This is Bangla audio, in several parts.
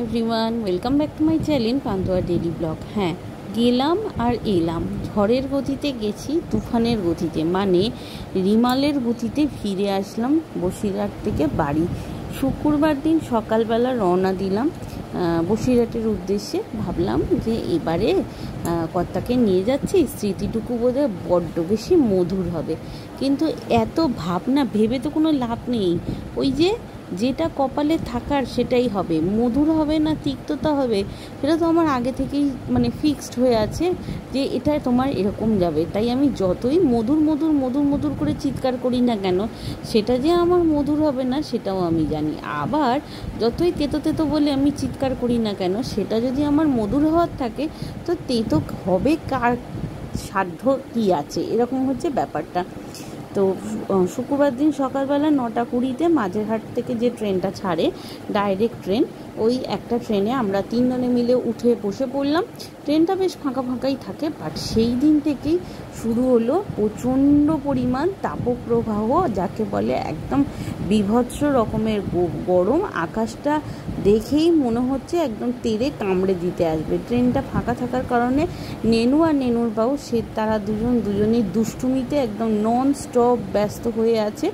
Everyone, welcome back to my channel pantua daily blog. হ্যাঁ, গেলাম আর এলাম। ঝড়ের গতিতে গেছি, তুফানের গতিতে, মানে রিমালের গতিতে ফিরে আসলাম বসিরহাট থেকে বাড়ি। শুক্রবার দিন সকালবেলা রওনা দিলাম বসিরহাটের উদ্দেশ্যে। ভাবলাম যে এবারে কর্তাকে নিয়ে যাচ্ছি, স্মৃতিটুকু বোধহয় বড্ড বেশি মধুর হবে। কিন্তু এত ভাবনা ভেবে তো কোনো লাভ নেই। ওই যেটা কপালে থাকার সেটাই হবে, মধুর হবে না তিক্ততা হবে সেটা তো আমার আগে থেকেই মানে ফিক্সড হয়ে আছে যে এটা তোমার এরকম যাবে। তাই আমি যতই মধুর মধুর মধুর মধুর করে চিৎকার করি না কেন, সেটা যে আমার মধুর হবে না সেটাও আমি জানি। আবার যতই তেতো তেতো বলে আমি চিৎকার করি না কেন, সেটা যদি আমার মধুর হওয়ার থাকে তো তেতো হবে কার সাধ্য কী আছে, এরকম হচ্ছে ব্যাপারটা। তো শুক্রবার দিন সকালবেলা 9:20 মাঝেরহাট থেকে যে ট্রেনটা ছাড়ে, ডাইরেক্ট ট্রেন, ওই একটা ট্রেনে আমরা 3 জনে মিলে উঠে বসে পড়লাম। ট্রেনটা বেশ ফাঁকা ফাঁকাই থাকে, বাট সেই দিন থেকেই শুরু হলো প্রচণ্ড পরিমাণ তাপপ্রবাহ, যাকে বলে একদম বীভৎস রকমের গরম। আকাশটা দেখেই মনে হচ্ছে একদম তেড়ে কামড়ে দিতে আসবে। ট্রেনটা ফাঁকা থাকার কারণে নেনু আর নেনুর বাবু তারা দুজনেই দুষ্টুমিতে একদম নন স্টপ ব্যস্ত হয়ে আছে।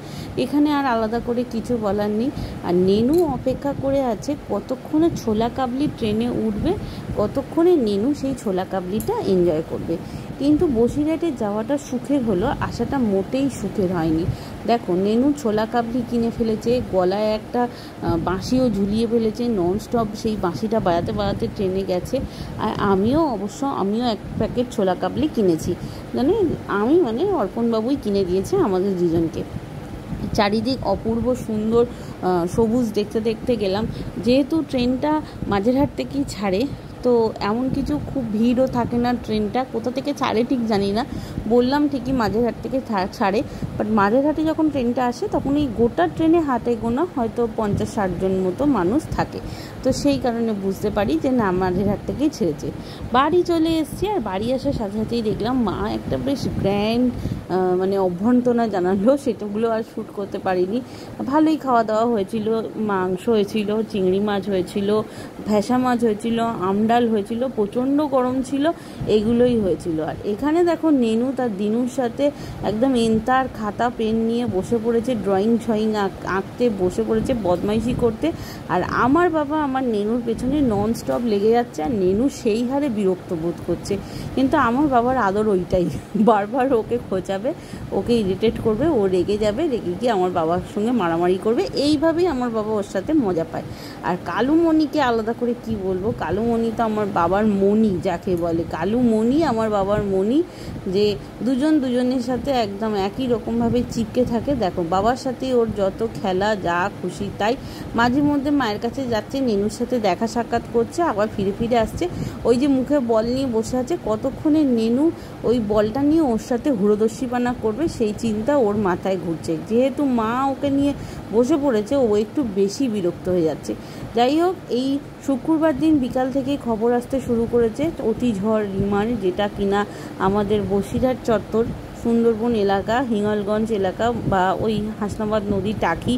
এখানে আর আলাদা করে কিছু বলার নেই। আর নেনু অপেক্ষা করে আছে কতক্ষণে ছোলা কাবলি ট্রেনে উঠবে, কতক্ষণে নেনু সেই ছোলা কাবলিটা এনজয় করবে। কিন্তু বসিরহাটে যাওয়াটা সুখের হলো, আসাটা মোটেই সুখের হয়নি। দেখো, নেনু ছোলা কাবলি কিনে ফেলেছে, গলায় একটা বাঁশিও ঝুলিয়ে ফেলেছে, নন স্টপ সেই বাঁশিটা বাজাতে বাজাতে ট্রেনে গেছে। আর আমিও এক প্যাকেট ছোলা কাবলি কিনেছি। আমি অর্পণবাবুই কিনে দিয়েছে আমাদের দুজনকে। চারিদিক অপূর্ব সুন্দর সবুজ দেখতে দেখতে গেলাম। যেহেতু ট্রেনটা মাঝেরহাট থেকেই ছাড়ে, তো এমন কিছু খুব ভিড়ও থাকে না। ট্রেনটা কোথা থেকে ছাড়ে ঠিক জানি না, বললাম ঠিকই মাঝেরহাট থেকে ছাড়ে, বাট মাঝেরহাটে যখন ট্রেনটা আসে তখন এই গোটা ট্রেনে হাতে গোনা হয়তো 50-60 জন মতো মানুষ থাকে। তো সেই কারণে বুঝতে পারি যে না, মাঝেরহাট থেকেই ছেড়েছে। বাড়ি চলে এসেছি, আর বাড়ি আসার সাথে সাথেই দেখলাম মা একটা বেশ গ্র্যান্ড অভ্যর্থনা জানালো। সেটাগুলো আর শ্যুট করতে পারিনি। ভালোই খাওয়া দাওয়া হয়েছিল, মাংস হয়েছিল, চিংড়ি মাছ হয়েছিল, ভেসা মাছ হয়েছিল, আমডাল হয়েছিল, প্রচণ্ড গরম ছিল, এগুলোই হয়েছিল। আর এখানে দেখো, নেনু তার দিনুর সাথে একদম এন্তার খাতা পেন নিয়ে বসে পড়েছে, ড্রয়িং আঁকতে বসে পড়েছে, বদমাইশি করতে। আর আমার বাবা আমার নেনুর পেছনে নন স্টপ লেগে যাচ্ছে, আর নেনু সেই হারে বিরক্ত বোধ করছে। কিন্তু আমার বাবার আদর ওইটাই, বারবার ওকে খোঁচাবে, ওকে ইরিটেট করবে, ও রেগে যাবে, রেগে গিয়ে আমার বাবার সঙ্গে মারামারি করবে। এইভাবেই আমার বাবা ওর সাথে মজা পায়। আর কালুমণিকে আলাদা করে কি বলবো, কালুমণি তো আমার বাবার মণি, যাকে বলে কালুমণি, আমার বাবার মণি, যে দুজনের সাথে একদম একই রকমভাবে চিপকে থাকে। দেখো, বাবার সাথে ওর যত খেলা, যা খুশি তাই। মাঝে মধ্যে মায়ের কাছে যাচ্ছে, নেনুর সাথে দেখা সাক্ষাৎ করছে, আবার ফিরে ফিরে আসছে। ওই যে মুখে বল নিয়ে বসে আছে, কতক্ষণে নেনু ওই বলটা নিয়ে ওর সাথে হুড়োদস্যিপানা করবে সেই চিন্তা ওর মাথায় ঘুরছে। যেহেতু মা ওকে নিয়ে বসে পড়েছে, ও একটু বেশি বিরক্ত হয়ে যাচ্ছে। যাই হোক, এই শুক্রবার দিন বিকাল থেকেই খবর আসতে শুরু করেছে অতি ঝড় রিমাল, যেটা কিনা আমাদের বসিরহাট চত্বর, সুন্দরবন এলাকা, হিঙ্গলগঞ্জ এলাকা বা ওই হাসনাবাদ নদী, টাকি,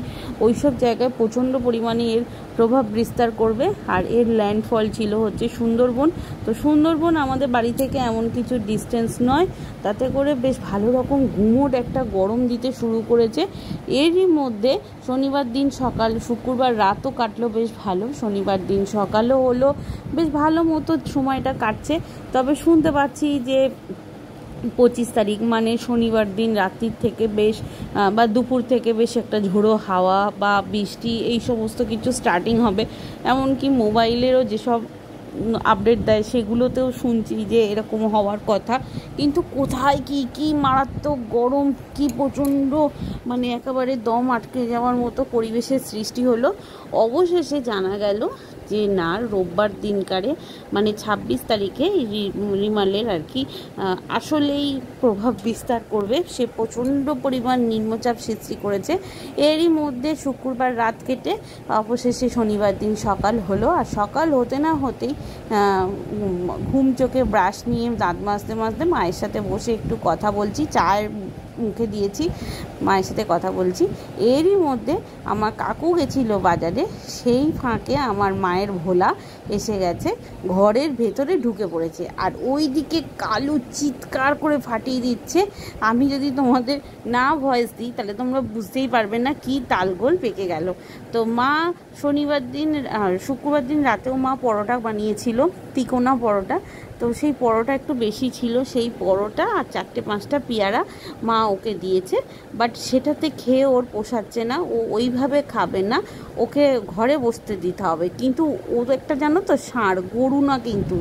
ওইসব জায়গায় প্রচণ্ড পরিমাণে এর প্রভাব বিস্তার করবে। আর এর ল্যান্ডফল ছিল হচ্ছে সুন্দরবন। তো সুন্দরবন আমাদের বাড়ি থেকে এমন কিছু ডিস্টেন্স নয়, তাতে করে বেশ ভালো রকম গুমোট একটা গরম দিতে শুরু করেছে। এরই মধ্যে শনিবার দিন সকাল, শুক্রবার রাতও কাটলো বেশ ভালো, শনিবার দিন সকালও হলো, বেশ ভালো মতো সময়টা কাটছে। তবে শুনতে পাচ্ছি যে 25 তারিখ মানে শনিবার দিন রাত্রির থেকে বেশ বা দুপুর থেকে বেশ একটা ঝোড়ো হাওয়া বা বৃষ্টি এই সমস্ত কিছু স্টার্টিং হবে। এমনকি মোবাইলেরও যেসব আপডেট দেয় সেগুলোতেও শুনছি যে এরকম হওয়ার কথা। কিন্তু কোথায় কি মারাত্মক গরম, কি প্রচণ্ড একেবারে দম আটকে যাওয়ার মতো পরিবেশের সৃষ্টি হলো। অবশেষে জানা গেল যে না, রোববার দিনকারে 26 তারিখে রিমালের আর কি আসলেই প্রভাব বিস্তার করবে। সে প্রচণ্ড পরিমাণ নিম্নচাপ সৃষ্টি করেছে। এরই মধ্যে শুক্রবার রাত কেটে অবশেষে শনিবার দিন সকাল হলো। আর সকাল হতে না হতেই ঘুম চোখে ব্রাশ নিয়ে দাঁত মাজতে মাজতে মায়ের সাথে বসে একটু কথা বলছি, চায়ের মুখে দিয়েছি, মায়ের সাথে কথা বলছি। এরই মধ্যে আমার কাকু গেছিলো বাজারে, সেই ফাঁকে আমার মায়ের ভোলা এসে গেছে, ঘরের ভেতরে ঢুকে পড়েছে। আর ওই দিকে কালু চিৎকার করে ফাটিয়ে দিচ্ছে। আমি যদি তোমাদের না ভয়েস দিই তাহলে তোমরা বুঝতেই পারবে না কি তালগোল পেকে গেল। তো মা শুক্রবার দিন রাতেও মা পরোটা বানিয়েছিল, তিকোনা পরোটা। তো সেই পরোটা একটু বেশি ছিল, সেই পরোটা আর 4-5টা পেয়ারা মা ওকে দিয়েছে। বাট সেটাতে খেয়ে ওর পোষাচ্ছে না, ও ওইভাবে খাবে না, ওকে ঘরে বসতে দিতে হবে। কিন্তু ও তো একটা জানো তো ষাঁড়, গরু না কিন্তু।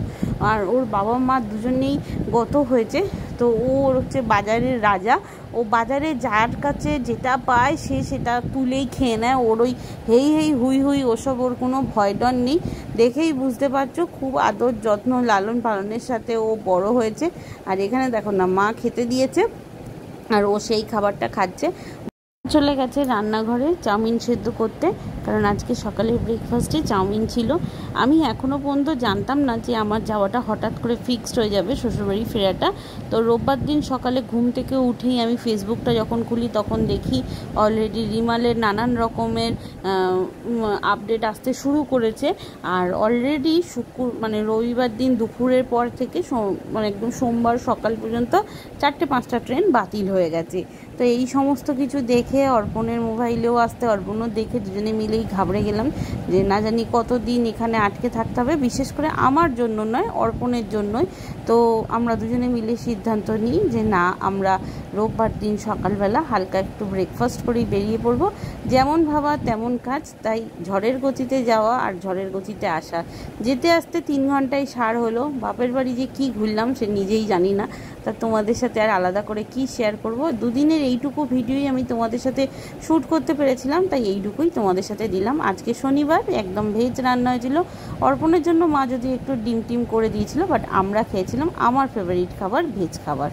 আর ওর বাবা মা দুজনেই গত হয়েছে। তো ওর হচ্ছে বাজারের রাজা, ও বাজারে যার কাছে যেটা পায় সে সেটা তুলেই খেয়ে নেয়। ওর ওই হেই হেই হুই হুই ওসব ওর কোনো ভয় ডর নেই। দেখেই বুঝতে পারছো খুব আদর যত্ন লালন পালনের সাথে ও বড় হয়েছে। আর এখানে দেখো না, মা খেতে দিয়েছে আর ও সেই খাবারটা খাচ্ছে। চলে গেছে রান্নাঘরে চাউমিন সেদ্ধ করতে, কারণ আজকে সকালের ব্রেকফাস্টে চাউমিন ছিল। আমি এখনও পর্যন্ত জানতাম না যে আমার যাওয়াটা হঠাৎ করে ফিক্সড হয়ে যাবে, শ্বশুরবাড়ি ফেরাটা। তো রোববার দিন সকালে ঘুম থেকে উঠেই আমি ফেসবুকটা যখন খুলি তখন দেখি অলরেডি রিমালের নানান রকমের আপডেট আসতে শুরু করেছে। আর অলরেডি রবিবার দিন দুপুরের পর থেকে একদম সোমবার সকাল পর্যন্ত 4-5টা ট্রেন বাতিল হয়ে গেছে। তো এই সমস্ত কিছু দেখে অর্পণের মোবাইলেও আসতে, অর্পণও দেখে দুজনে মিলেই ঘাবড়ে গেলাম যে না জানি কতদিন এখানে আটকে থাকতে হবে। বিশেষ করে আমার জন্য নয়, অর্পণের জন্যই। তো আমরা দুজনে মিলে সিদ্ধান্ত নিই যে না, আমরা রোববার দিন সকালবেলা হালকা একটু ব্রেকফাস্ট করেই বেরিয়ে পড়বো। যেমন ভাবা তেমন কাজ, তাই ঝড়ের গতিতে যাওয়া আর ঝড়ের গতিতে আসা। যেতে আসতে 3 ঘন্টায় সার হলো। বাপের বাড়ি যে কি ঘুরলাম সে নিজেই জানি না, তা তোমাদের সাথে আর আলাদা করে কি শেয়ার করব। দুদিনের এইটুকু ভিডিওই আমি তোমাদের সাথে শ্যুট করতে পেরেছিলাম, তাই এইটুকুই তোমাদের সাথে দিলাম। আজকে শনিবার, একদম ভেজ রান্না হয়েছিল। অর্পণের জন্য মা যদি একটু ডিম টিম করে দিয়েছিল, বাট আমরা খেয়েছিলাম আমার ফেভারিট খাবার, ভেজ খাবার।